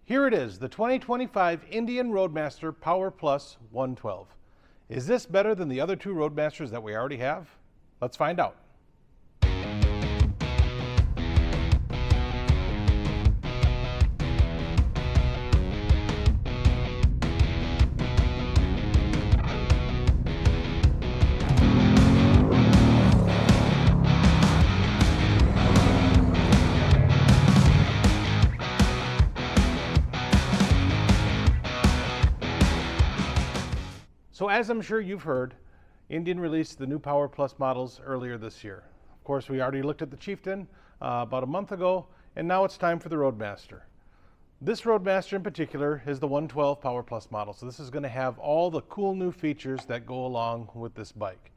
Here it is, the 2025 Indian Roadmaster PowerPlus 112. Is this better than the other two Roadmasters that we already have? Let's find out. So as I'm sure you've heard, Indian released the new PowerPlus models earlier this year. Of course, we already looked at the Chieftain about a month ago, and now it's time for the Roadmaster. This Roadmaster in particular is the 112 PowerPlus model, so this is going to have all the cool new features that go along with this bike.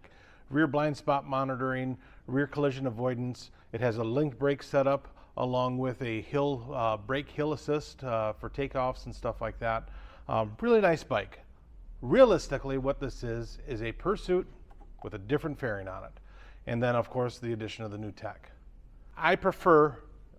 Rear blind spot monitoring, rear collision avoidance. It has a link brake setup along with a brake hill assist for takeoffs and stuff like that. Really nice bike. Realistically, what this is a Pursuit with a different fairing on it. And then, of course, the addition of the new tech. I prefer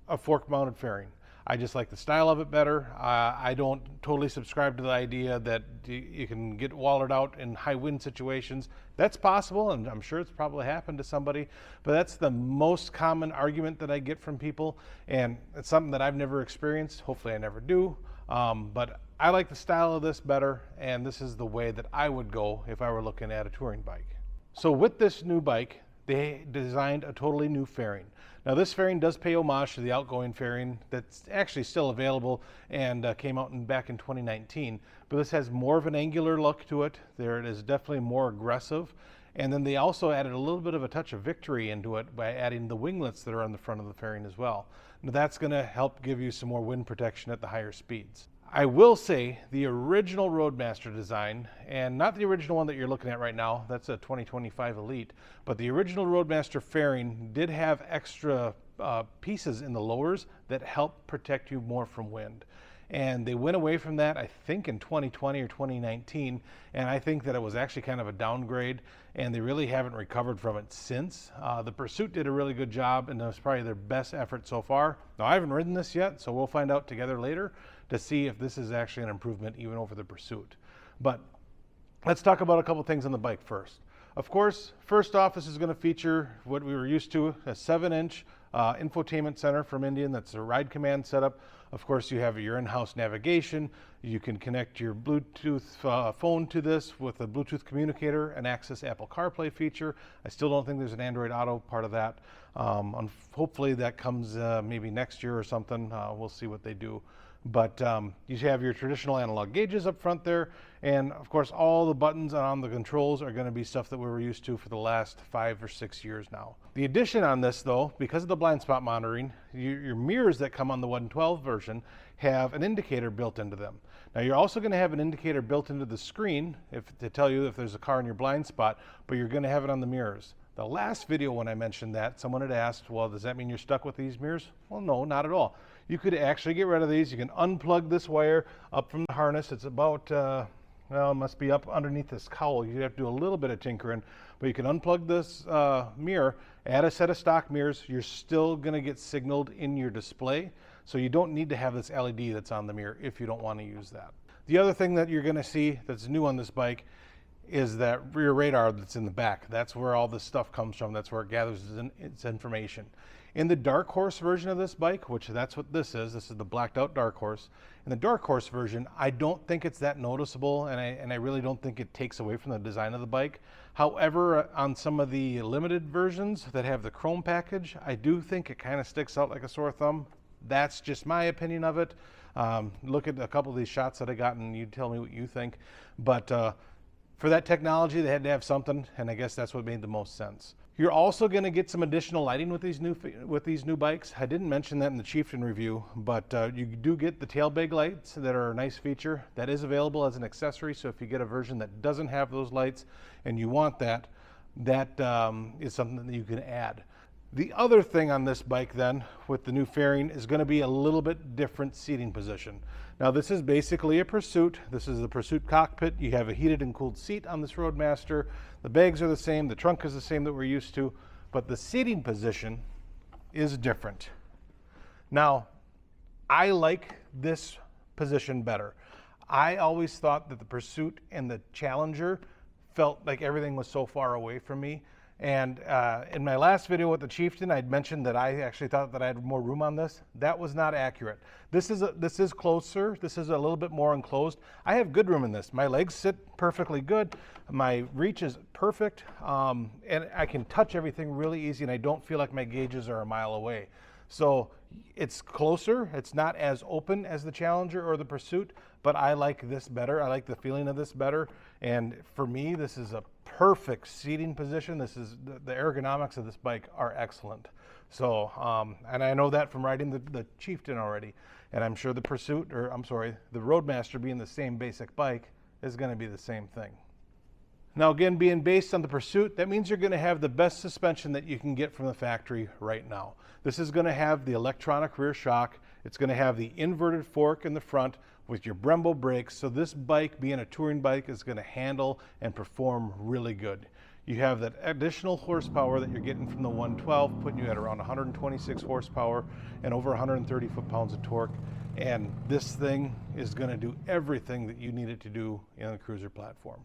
a fork-mounted fairing. I just like the style of it better. I don't totally subscribe to the idea that you can get wallered out in high wind situations. That's possible, and I'm sure it's probably happened to somebody, but that's the most common argument that I get from people, and it's something that I've never experienced. Hopefully I never do, but I like the style of this better, and this is the way that I would go if I were looking at a touring bike. So with this new bike, they designed a totally new fairing. Now this fairing does pay homage to the outgoing fairing that's actually still available and came out back in 2019, but this has more of an angular look to it. There it is, definitely more aggressive. And then they also added a little bit of a touch of victory into it by adding the winglets that are on the front of the fairing as well. Now that's going to help give you some more wind protection at the higher speeds. I will say the original Roadmaster design, and not the original one that you're looking at right now, that's a 2025 Elite, but the original Roadmaster fairing did have extra pieces in the lowers that help protect you more from wind. And they went away from that, I think, in 2020 or 2019, and I think that it was actually kind of a downgrade, and they really haven't recovered from it since. The Pursuit did a really good job, and it was probably their best effort so far. Now, I haven't ridden this yet, so we'll find out together later to see if this is actually an improvement even over the Pursuit. But let's talk about a couple things on the bike first. Of course, first off, this is going to feature what we were used to, a 7-inch infotainment center from Indian. That's a ride command setup. Of course, you have your in-house navigation. You can connect your Bluetooth phone to this with a Bluetooth communicator and access Apple CarPlay feature. I still don't think there's an Android Auto part of that. Hopefully that comes maybe next year or something. We'll see what they do. But you have your traditional analog gauges up front there, and of course all the buttons on the controls are going to be stuff that we were used to for the last 5 or 6 years now. The addition on this though, because of the blind spot monitoring, your mirrors that come on the 112 version have an indicator built into them. Now you're also going to have an indicator built into the screen to tell you if there's a car in your blind spot, but you're going to have it on the mirrors. The last video when I mentioned that, someone had asked, well, does that mean you're stuck with these mirrors? Well, no, not at all. You could actually get rid of these. You can unplug this wire up from the harness. It's about, well, it must be up underneath this cowl. You have to do a little bit of tinkering, but you can unplug this mirror, add a set of stock mirrors. You're still going to get signaled in your display, so you don't need to have this LED that's on the mirror if you don't want to use that. The other thing that you're going to see that's new on this bike is that rear radar that's in the back. That's where all this stuff comes from. That's where it gathers its information. In the Dark Horse version of this bike, which that's what this is the blacked out Dark Horse. In the Dark Horse version, I don't think it's that noticeable, and I really don't think it takes away from the design of the bike. However, on some of the limited versions that have the chrome package, I do think it kind of sticks out like a sore thumb. That's just my opinion of it. Look at a couple of these shots that I got and you tell me what you think. But for that technology, they had to have something, and I guess that's what made the most sense. You're also going to get some additional lighting with these new bikes. I didn't mention that in the Chieftain review, but you do get the tail bag lights that are a nice feature. That is available as an accessory, so if you get a version that doesn't have those lights and you want that, that is something that you can add. The other thing on this bike then with the new fairing is going to be a little bit different seating position. Now this is basically a Pursuit. This is the Pursuit cockpit. You have a heated and cooled seat on this Roadmaster. The bags are the same, the trunk is the same that we're used to, but the seating position is different. Now, I like this position better. I always thought that the Pursuit and the Challenger felt like everything was so far away from me. And in my last video with the Chieftain, I'd mentioned that I actually thought that I had more room on this. That was not accurate. This is closer. This is a little bit more enclosed. I have good room in this. My legs sit perfectly good. My reach is perfect. And I can touch everything really easy, and I don't feel like my gauges are a mile away. So it's closer. It's not as open as the Challenger or the Pursuit, but I like this better. I like the feeling of this better. And for me, this is a perfect seating position. This is the ergonomics of this bike are excellent. So, and I know that from riding the Chieftain already. And I'm sure the Pursuit, or I'm sorry, the Roadmaster being the same basic bike is going to be the same thing. Now again, being based on the Pursuit, that means you're going to have the best suspension that you can get from the factory right now. This is going to have the electronic rear shock. It's going to have the inverted fork in the front with your Brembo brakes. So this bike, being a touring bike, is going to handle and perform really good. You have that additional horsepower that you're getting from the 112, putting you at around 126 horsepower and over 130 foot-pounds of torque. And this thing is going to do everything that you need it to do in the cruiser platform.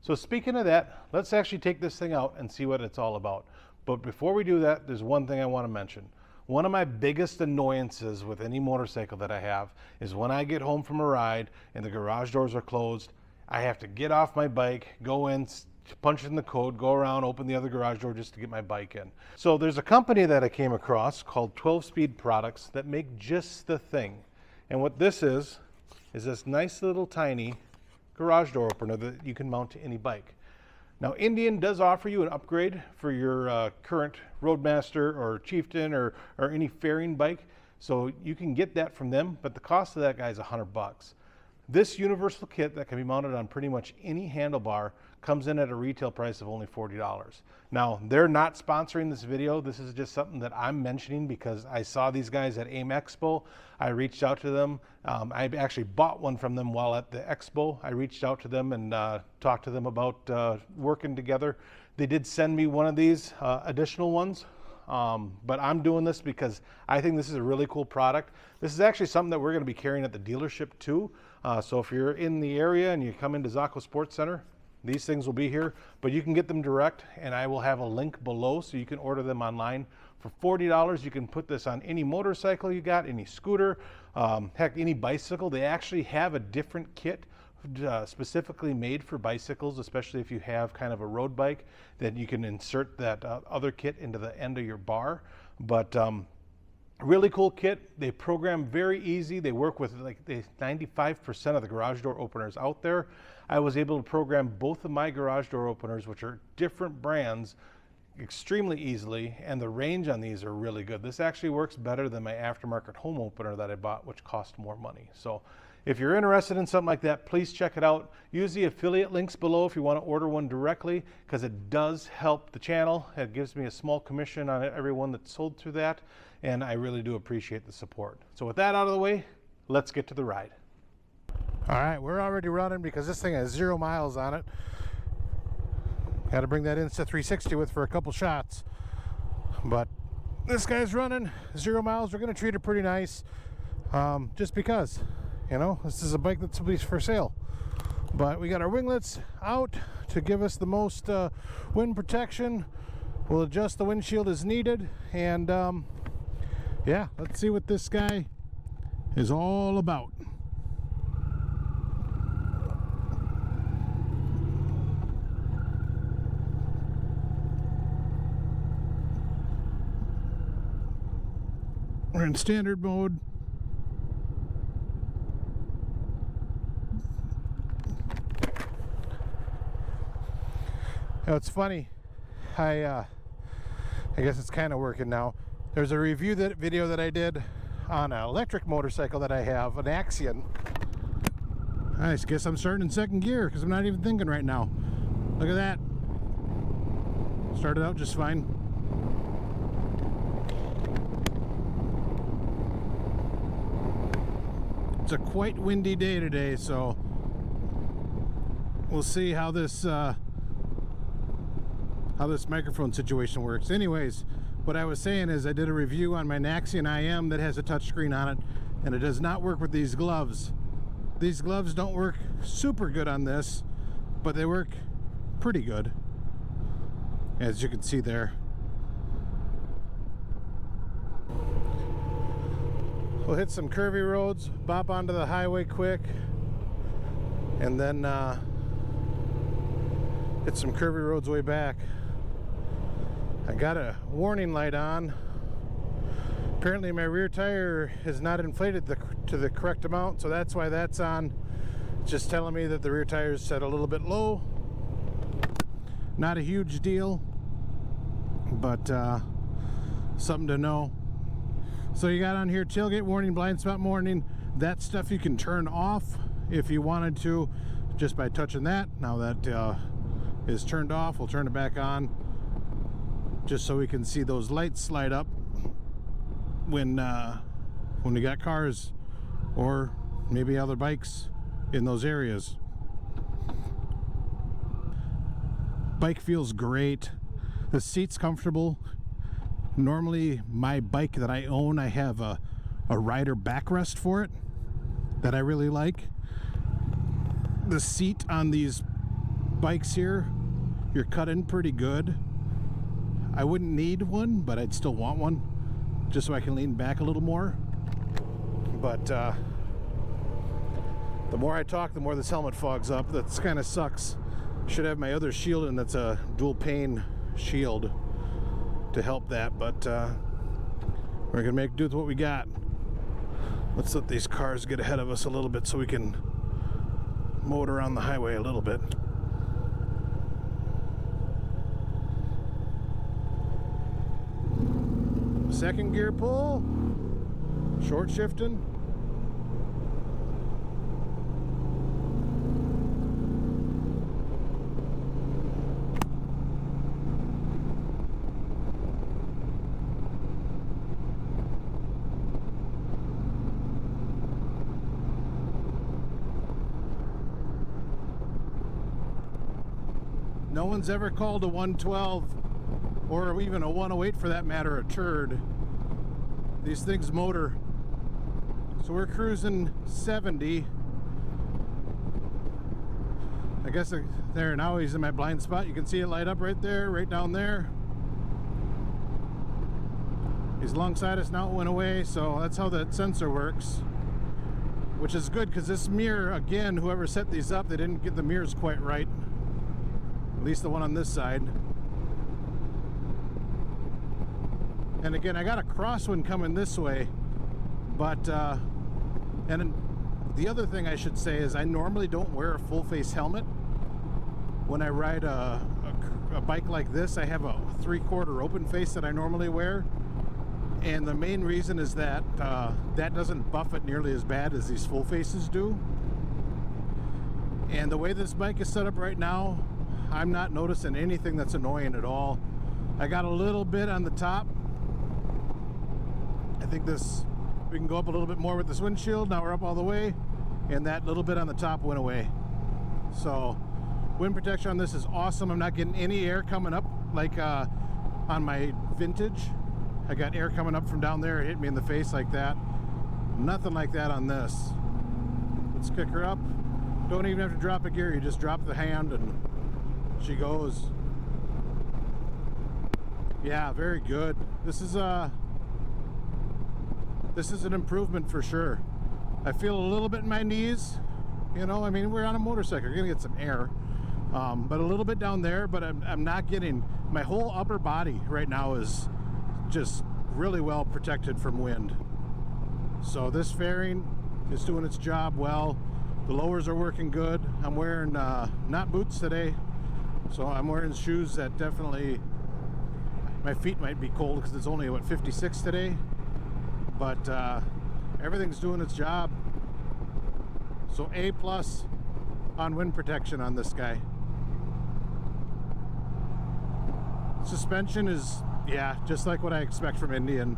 So speaking of that, let's actually take this thing out and see what it's all about. But before we do that, there's one thing I want to mention. One of my biggest annoyances with any motorcycle that I have is when I get home from a ride and the garage doors are closed, I have to get off my bike, go in, punch in the code, go around, open the other garage door just to get my bike in. So there's a company that I came across called 12 Speed Products that make just the thing. And what this is this nice little tiny garage door opener that you can mount to any bike. Now, Indian does offer you an upgrade for your current Roadmaster or Chieftain or any fairing bike, so you can get that from them, but the cost of that guy is $100. This universal kit that can be mounted on pretty much any handlebar comes in at a retail price of only $40. Now, they're not sponsoring this video. This is just something that I'm mentioning because I saw these guys at AIM Expo. I reached out to them. I actually bought one from them while at the expo. I reached out to them and talked to them about working together. They did send me one of these additional ones, but I'm doing this because I think this is a really cool product. This is actually something that we're going to be carrying at the dealership too. So if you're in the area and you come into Zaco Sports Center, these things will be here, but you can get them direct, and I will have a link below so you can order them online. For $40, you can put this on any motorcycle you got, any scooter, heck, any bicycle. They actually have a different kit specifically made for bicycles, especially if you have kind of a road bike, that you can insert that other kit into the end of your bar. But really cool kit. They program very easy. They work with like 95% of the garage door openers out there. I was able to program both of my garage door openers, which are different brands, extremely easily, and the range on these are really good. This actually works better than my aftermarket home opener that I bought, which cost more money. So if you're interested in something like that, please check it out. Use the affiliate links below if you want to order one directly, because it does help the channel. It gives me a small commission on everyone that's sold through that, and I really do appreciate the support. So with that out of the way, let's get to the ride. All right, we're already running because this thing has 0 miles on it. Got to bring that Insta360 with for a couple shots. But this guy's running 0 miles. We're going to treat it pretty nice, just because, you know, this is a bike that's for sale. But we got our winglets out to give us the most wind protection. We'll adjust the windshield as needed. And yeah, let's see what this guy is all about. We're in standard mode. Now it's funny, I guess it's kind of working now. There's a review video that I did on an electric motorcycle that I have, an Axion. I guess I'm starting in second gear because I'm not even thinking right now. Look at that. Started out just fine. It's a quite windy day today, so we'll see how this microphone situation works. Anyways, what I was saying is I did a review on my Axion IM that has a touchscreen on it, and it does not work with these gloves. These gloves don't work super good on this, but they work pretty good, as you can see there. We'll hit some curvy roads, bop onto the highway quick, and then hit some curvy roads way back. I got a warning light on. Apparently my rear tire is not inflated to the correct amount, so that's why that's on. Just telling me that the rear tire is set a little bit low. Not a huge deal, but something to know. So you got on here tailgate warning, blind spot warning. That stuff you can turn off if you wanted to, just by touching that. Now that is turned off, we'll turn it back on, just so we can see those lights light up when we got cars or maybe other bikes in those areas. Bike feels great. The seat's comfortable. Normally my bike that I own, I have a rider backrest for it that I really like. The seat on these bikes here, you're cut in pretty good. I wouldn't need one, but I'd still want one, just so I can lean back a little more. But the more I talk, the more this helmet fogs up. That kind of sucks. Should have my other shield, and that's a dual pane shield to help that, but we're gonna make do with what we got. Let's let these cars get ahead of us a little bit so we can motor on the highway a little bit. Second gear pull, short shifting. No one's ever called a 112 or even a 108 for that matter a turd. These things motor. So we're cruising 70. I guess there now he's in my blind spot. You can see it light up right there, right down there. He's alongside us now, it went away, so that's how that sensor works. Which is good because this mirror, again, whoever set these up, they didn't get the mirrors quite right. At least the one on this side. And again, I got a crosswind coming this way, but and the other thing I should say is I normally don't wear a full face helmet when I ride a bike like this. I have a 3/4 open face that I normally wear, and the main reason is that that doesn't buff it nearly as bad as these full faces do. And the way this bike is set up right now, I'm not noticing anything that's annoying at all. I got a little bit on the top. I think we can go up a little bit more with this windshield. Now we're up all the way, and that little bit on the top went away. So wind protection on this is awesome. I'm not getting any air coming up like on my vintage. I got air coming up from down there. It hit me in the face like that. Nothing like that on this. Let's kick her up. Don't even have to drop a gear. You just drop the hand and she goes. Yeah, very good. This is an improvement for sure. I feel a little bit in my knees. You know, I mean, we're on a motorcycle. You're gonna get some air, but a little bit down there. But I'm not getting. My whole upper body right now is just really well protected from wind. So this fairing is doing its job well. The lowers are working good. I'm wearing not boots today. So I'm wearing shoes that definitely, my feet might be cold because it's only, what, 56 today? But everything's doing its job. So A+ on wind protection on this guy. Suspension is, yeah, just like what I expect from Indian.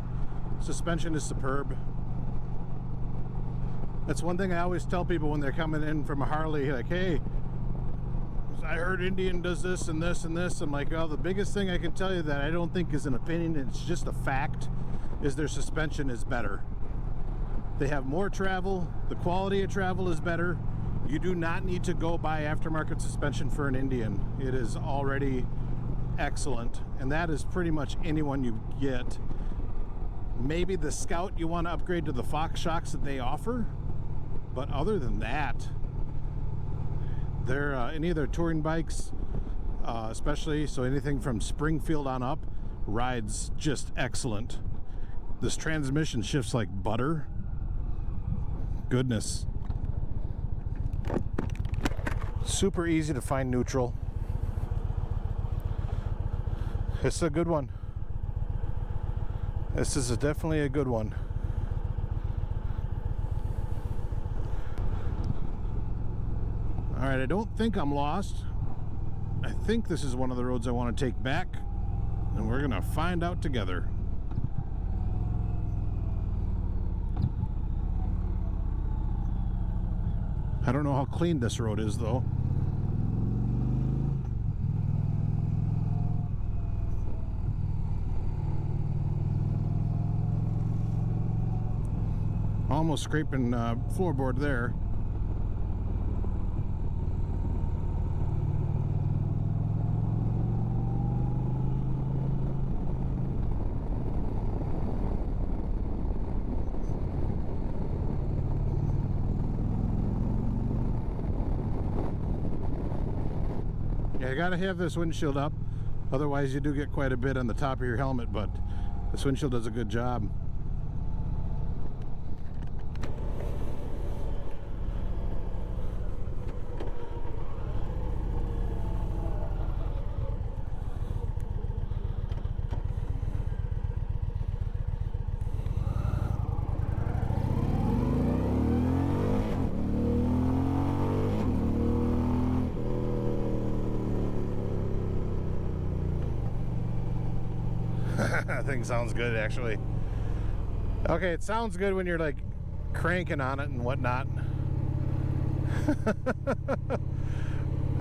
Suspension is superb. That's one thing I always tell people when they're coming in from a Harley, like, hey, I heard Indian does this and this and this. I'm like, well, the biggest thing I can tell you that I don't think is an opinion, it's just a fact, is their suspension is better. They have more travel. The quality of travel is better. You do not need to go buy aftermarket suspension for an Indian. It is already excellent, and that is pretty much anyone you get. Maybe the Scout you want to upgrade to the Fox shocks that they offer, but other than that, they're any of their touring bikes, especially, so anything from Springfield on up, rides just excellent. This transmission shifts like butter. Goodness. Super easy to find neutral. This is a good one. This is definitely a good one. All right, I don't think I'm lost. I think this is one of the roads I want to take back, and we're gonna find out together. I don't know how clean this road is though. Almost scraping floorboard there. Yeah, you gotta have this windshield up, otherwise you do get quite a bit on the top of your helmet, but this windshield does a good job. That thing sounds good, actually. Okay, it sounds good when you're like cranking on it and whatnot.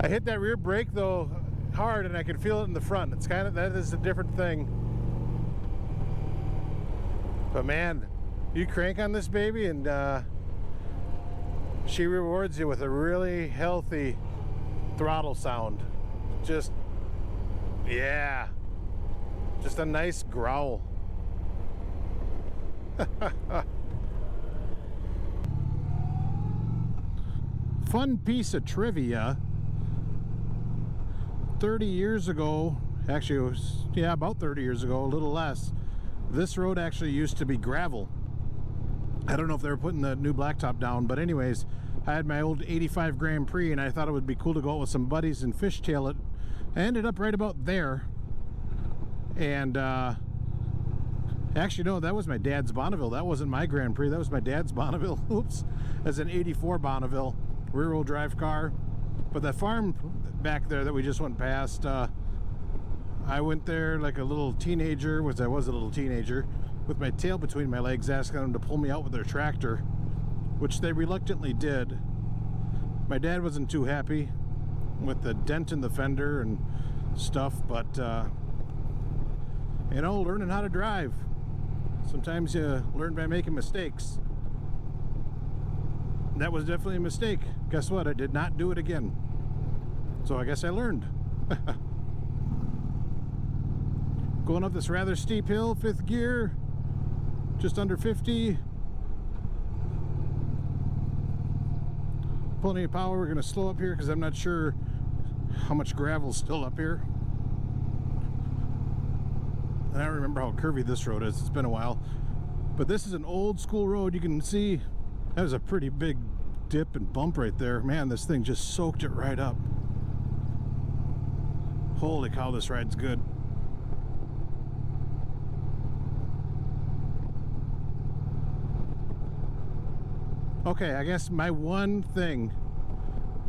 I hit that rear brake though hard, and I can feel it in the front. It's kind of, that is a different thing. But man, you crank on this baby, and she rewards you with a really healthy throttle sound. Just, yeah. Just a nice growl. Fun piece of trivia. 30 years ago, actually it was, yeah, about 30 years ago, a little less, this road actually used to be gravel. I don't know if they were putting the new blacktop down, but anyways, I had my old 85 Grand Prix, and I thought it would be cool to go out with some buddies and fishtail it. I ended up right about there. And actually, no, that was my dad's Bonneville. That wasn't my Grand Prix. That was my dad's Bonneville. Oops. That's an 84 Bonneville rear-wheel drive car. But that farm back there that we just went past, I went there like a little teenager, which I was a little teenager, with my tail between my legs, asking them to pull me out with their tractor, which they reluctantly did. My dad wasn't too happy with the dent in the fender and stuff, but you know, learning how to drive. Sometimes you learn by making mistakes. That was definitely a mistake. Guess what? I did not do it again. So I guess I learned. Going up this rather steep hill, 5th gear, just under 50. Plenty of power. We're going to slow up here because I'm not sure how much gravel's still up here. I don't remember how curvy this road is. It's been a while. But this is an old school road. You can see that was a pretty big dip and bump right there. Man, this thing just soaked it right up. Holy cow, this ride's good. Okay, I guess my one thing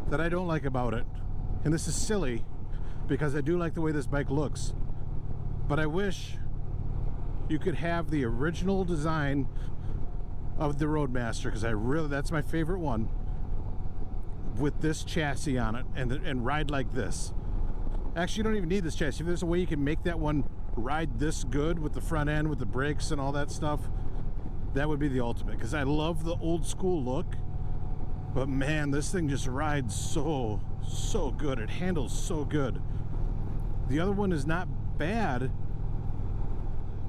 that I don't like about it, and this is silly because I do like the way this bike looks, but I wish you could have the original design of the Roadmaster, because that's my favorite one, with this chassis on it and ride like this. Actually, you don't even need this chassis. If there's a way you can make that one ride this good with the front end, with the brakes and all that stuff, that would be the ultimate, because I love the old school look, but man, this thing just rides so good. It handles so good. The other one is not bad,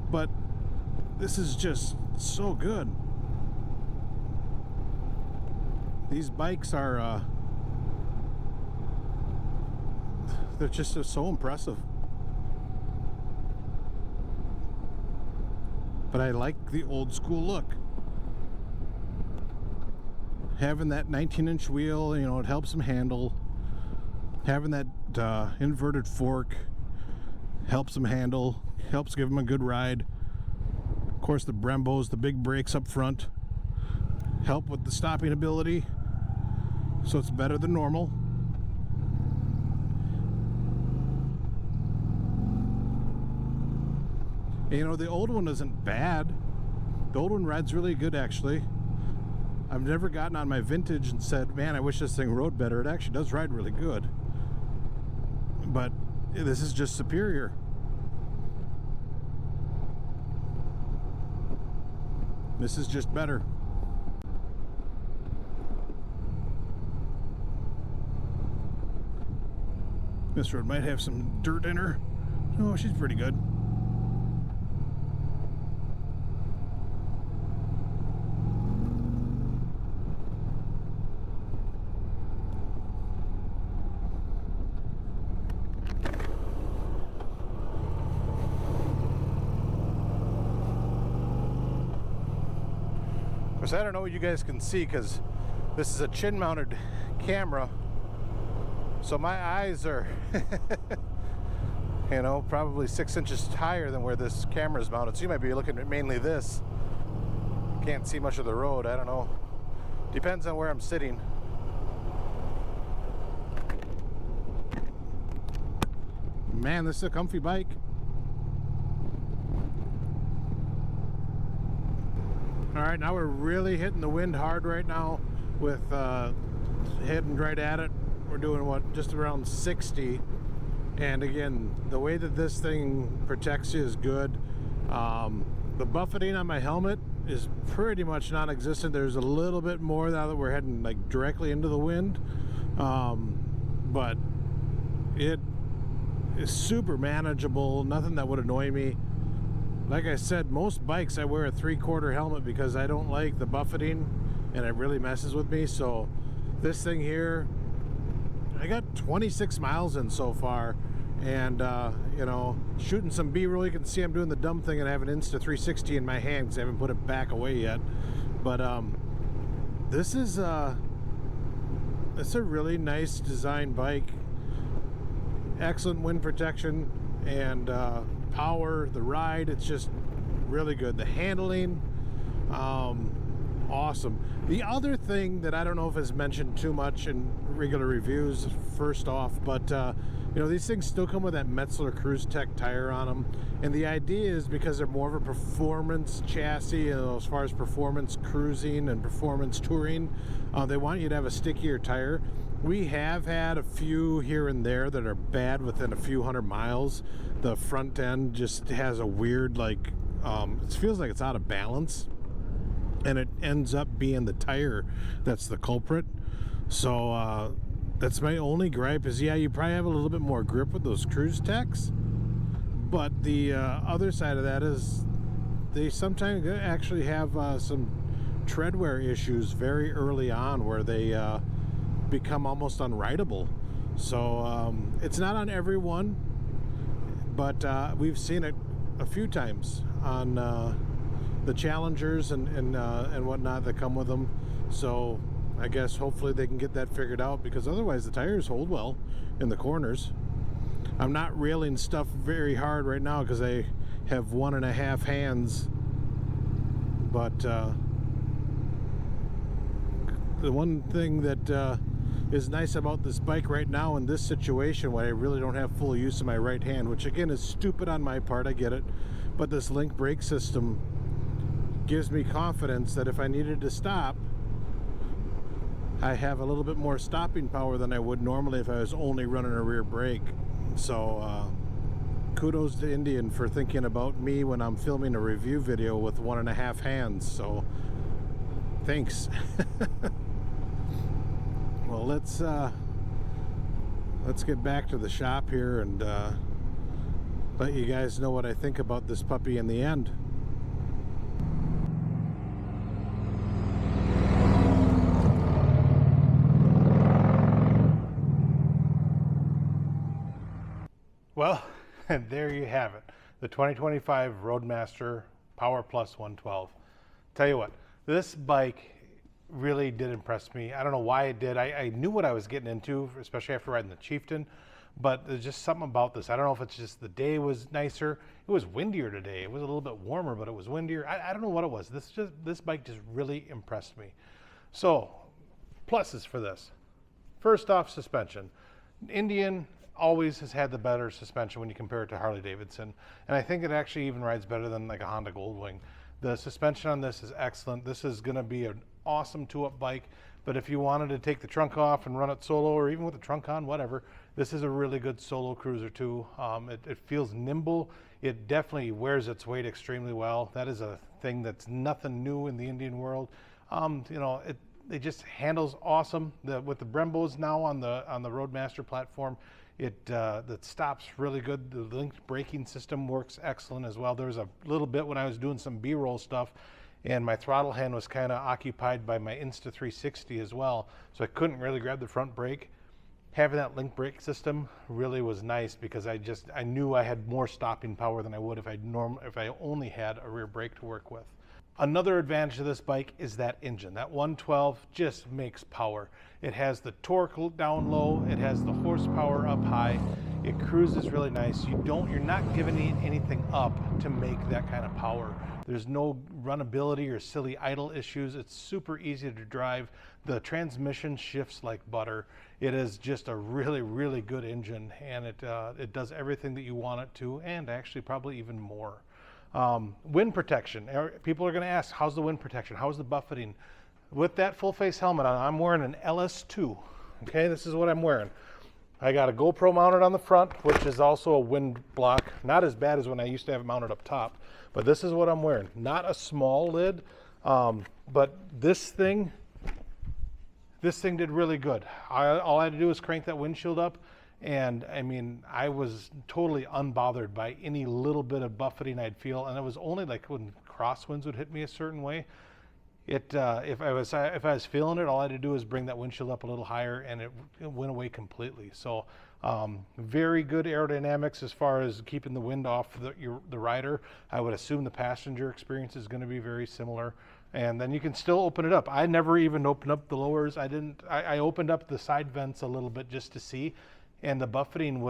but this is just so good. These bikes are they're just so impressive. But I like the old school look. Having that 19-inch wheel, you know, it helps them handle. Having that inverted fork helps them handle, helps give them a good ride. Of course, the Brembos, the big brakes up front, help with the stopping ability, so it's better than normal. You know, the old one isn't bad. The old one rides really good, actually. I've never gotten on my vintage and said, man, I wish this thing rode better. It actually does ride really good. But this is just superior. This is just better. This road might have some dirt in her. Oh, she's pretty good. Of course, I don't know what you guys can see because this is a chin-mounted camera, so my eyes are you know, probably 6 inches higher than where this camera is mounted, so you might be looking at mainly this. Can't see much of the road, I don't know. Depends on where I'm sitting. Man, this is a comfy bike. All right, now we're really hitting the wind hard right now with heading right at it. We're doing what, just around 60. And again, the way that this thing protects you is good. The buffeting on my helmet is pretty much non-existent. There's a little bit more now that we're heading like directly into the wind. But it is super manageable, nothing that would annoy me. Like I said, most bikes I wear a 3/4 helmet because I don't like the buffeting and it really messes with me. So this thing here, I got 26 miles in so far, and you know, shooting some B-roll. You can see I'm doing the dumb thing and I have an Insta360 in my hand because I haven't put it back away yet. But this is it's a really nice design bike. Excellent wind protection and power, the ride, it's just really good. The handling, awesome. The other thing that I don't know if is mentioned too much in regular reviews, first off, but you know, these things still come with that Metzler Cruise Tech tire on them, and the idea is because they're more of a performance chassis, you know, as far as performance cruising and performance touring, they want you to have a stickier tire. We have had a few here and there that are bad within a few hundred miles. The front end just has a weird, like, it feels like it's out of balance, and it ends up being the tire that's the culprit. So that's my only gripe is, yeah, you probably have a little bit more grip with those Cruise Techs, but the other side of that is they sometimes actually have some tread wear issues very early on where they become almost unrideable. So it's not on every one, but we've seen it a few times on the Challengers and whatnot that come with them. So I guess hopefully they can get that figured out, because otherwise the tires hold well in the corners. I'm not railing stuff very hard right now because I have 1.5 hands, but the one thing that is nice about this bike right now in this situation, when I really don't have full use of my right hand, which again is stupid on my part, I get it, but this link brake system gives me confidence that if I needed to stop, I have a little bit more stopping power than I would normally if I was only running a rear brake. So kudos to Indian for thinking about me when I'm filming a review video with 1.5 hands, so thanks. Well, let's get back to the shop here and let you guys know what I think about this puppy in the end. Well, and there you have it, the 2025 Roadmaster PowerPlus 112. Tell you what, this bike really did impress me. I don't know why it did. I knew what I was getting into, especially after riding the Chieftain, but there's just something about this. I don't know if it's just the day was nicer. It was windier today. It was a little bit warmer, but it was windier. I don't know what it was. This bike just really impressed me. So, pluses for this. First off, suspension. Indian always has had the better suspension when you compare it to Harley Davidson, and I think it actually even rides better than like a Honda Goldwing. The suspension on this is excellent. This is going to be an awesome two-up bike, but if you wanted to take the trunk off and run it solo, or even with the trunk on, whatever, this is a really good solo cruiser too. It feels nimble. It definitely wears its weight extremely well. That is a thing that's nothing new in the Indian world. You know, it just handles awesome. With the Brembos now on the Roadmaster platform, that stops really good. The linked braking system works excellent as well. There was a little bit when I was doing some B-roll stuff and my throttle hand was kind of occupied by my Insta360 as well, so I couldn't really grab the front brake. Having that linked brake system really was nice because I knew I had more stopping power than I would if I only had a rear brake to work with. Another advantage of this bike is that engine. That 112 just makes power. It has the torque down low, it has the horsepower up high, it cruises really nice. You're not giving anything up to make that kind of power. There's no runability or silly idle issues. It's super easy to drive. The transmission shifts like butter. It is just a really, really good engine, and it does everything that you want it to, and actually probably even more. Wind protection. People are going to ask, how's the wind protection? How's the buffeting? With that full face helmet on, I'm wearing an LS2. Okay, this is what I'm wearing. I got a GoPro mounted on the front, which is also a wind block. Not as bad as when I used to have it mounted up top, but this is what I'm wearing. Not a small lid, but this thing did really good. All I had to do was crank that windshield up, and I mean, I was totally unbothered by any little bit of buffeting I'd feel, and it was only like when crosswinds would hit me a certain way. If I was feeling it, all I had to do was bring that windshield up a little higher, and it went away completely. So very good aerodynamics as far as keeping the wind off the rider. I would assume the passenger experience is going to be very similar. And then you can still open it up. I never even opened up the lowers. I opened up the side vents a little bit just to see, and the buffeting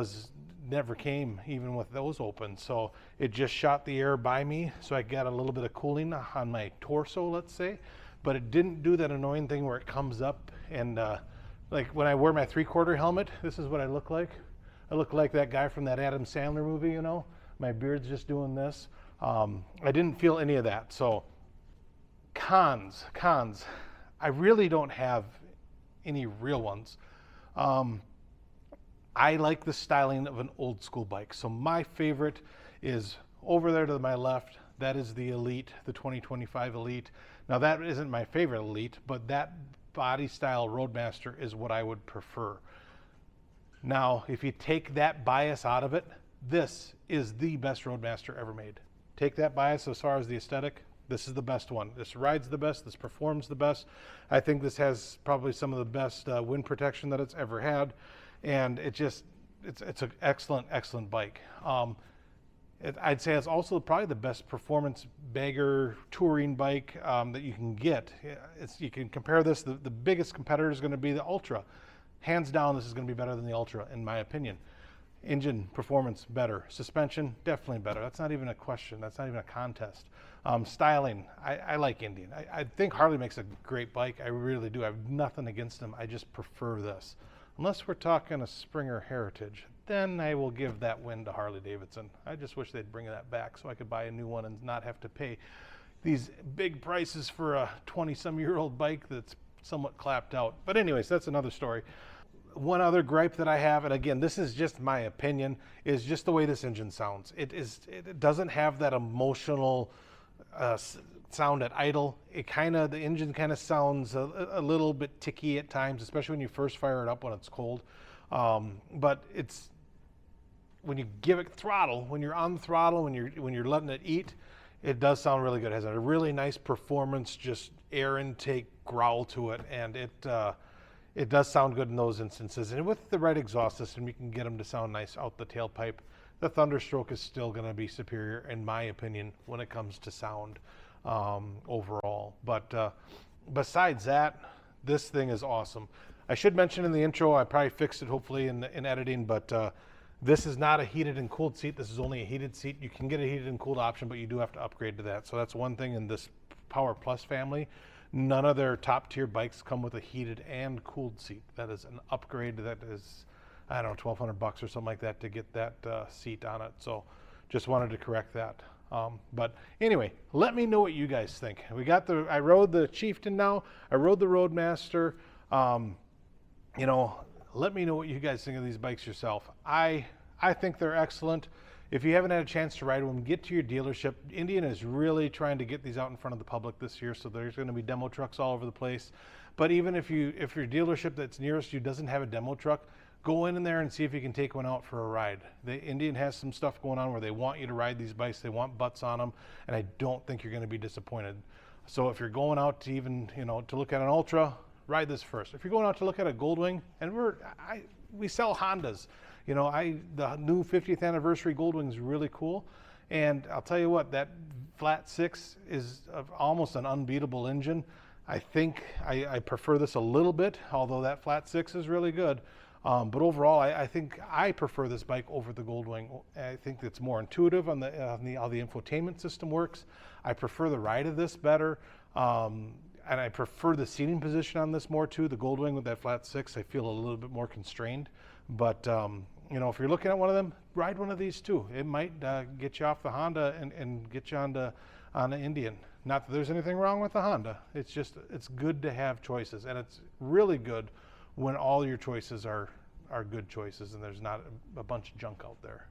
never came even with those open. So it just shot the air by me, so I got a little bit of cooling on my torso, let's say, but it didn't do that annoying thing where it comes up and like when I wear my 3/4 helmet, this is what I look like. I look like that guy from that Adam Sandler movie, you know, my beard's just doing this. I didn't feel any of that. So cons, I really don't have any real ones. I like the styling of an old school bike. So my favorite is over there to my left. That is the Elite, the 2025 Elite. Now that isn't my favorite Elite, but that body style Roadmaster is what I would prefer. Now, if you take that bias out of it, this is the best Roadmaster ever made. Take that bias as far as the aesthetic, this is the best one. This rides the best, this performs the best. I think this has probably some of the best wind protection that it's ever had. And it's an excellent bike. I'd say it's also probably the best performance bagger touring bike that you can get. You can compare this, the biggest competitor is going to be the Ultra. Hands down, this is going to be better than the Ultra, in my opinion. Engine performance, better. Suspension, definitely better. That's not even a question. That's not even a contest. Styling, I like Indian. I think Harley makes a great bike. I really do. I have nothing against them. I just prefer this. Unless we're talking a Springer Heritage, then I will give that win to Harley Davidson. I just wish they'd bring that back so I could buy a new one and not have to pay these big prices for a 20-some-year-old bike that's somewhat clapped out. But anyways, that's another story. One other gripe that I have, and again, this is just my opinion, is just the way this engine sounds. It doesn't have that emotional sound at idle. The engine kind of sounds a little bit ticky at times, especially when you first fire it up when it's cold. But when you give it throttle, when you're on the throttle, when you're letting it eat, it does sound really good. It has a really nice performance, just air intake growl to it, and it does sound good in those instances. And with the right exhaust system, you can get them to sound nice out the tailpipe. The Thunderstroke is still going to be superior, in my opinion, when it comes to sound overall. But besides that, this thing is awesome. I should mention in the intro, I probably fixed it hopefully in editing, but this is not a heated and cooled seat. This is only a heated seat. You can get a heated and cooled option, but you do have to upgrade to that. So that's one thing in this PowerPlus family. None of their top tier bikes come with a heated and cooled seat. That is an upgrade. That is, I don't know, $1,200 or something like that to get that seat on it. So just wanted to correct that. But anyway, let me know what you guys think. I rode the Chieftain now. I rode the Roadmaster. You know, let me know what you guys think of these bikes yourself. I think they're excellent. If you haven't had a chance to ride one, get to your dealership. Indian is really trying to get these out in front of the public this year, so there's going to be demo trucks all over the place. But even if your dealership that's nearest you doesn't have a demo truck, go in there and see if you can take one out for a ride. The Indian has some stuff going on where they want you to ride these bikes. They want butts on them, and I don't think you're going to be disappointed. So if you're going out to even, to look at an Ultra, ride this first. If you're going out to look at a Goldwing, and we sell Hondas. The new 50th anniversary Goldwing is really cool. And I'll tell you what, that flat six is almost an unbeatable engine. I think I prefer this a little bit, although that flat six is really good. But overall, I think I prefer this bike over the Goldwing. I think it's more intuitive on how the infotainment system works. I prefer the ride of this better. And I prefer the seating position on this more too. The Goldwing with that flat six, I feel a little bit more constrained. But if you're looking at one of them, ride one of these too. It might get you off the Honda and get you on the Indian. Not that there's anything wrong with the Honda. It's just, it's good to have choices, and it's really good when all your choices are good choices and there's not a bunch of junk out there.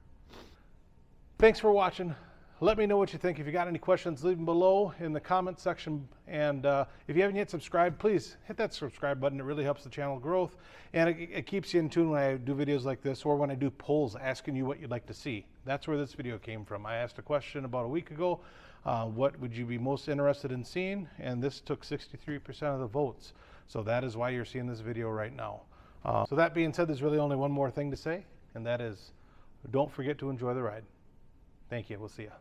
Thanks for watching. Let me know what you think. If you got any questions, leave them below in the comment section. And if you haven't yet subscribed, please hit that subscribe button. It really helps the channel growth. And it keeps you in tune when I do videos like this, or when I do polls asking you what you'd like to see. That's where this video came from. I asked a question about a week ago. What would you be most interested in seeing? And this took 63% of the votes. So that is why you're seeing this video right now. So that being said, there's really only one more thing to say, and that is, don't forget to enjoy the ride. Thank you. We'll see you.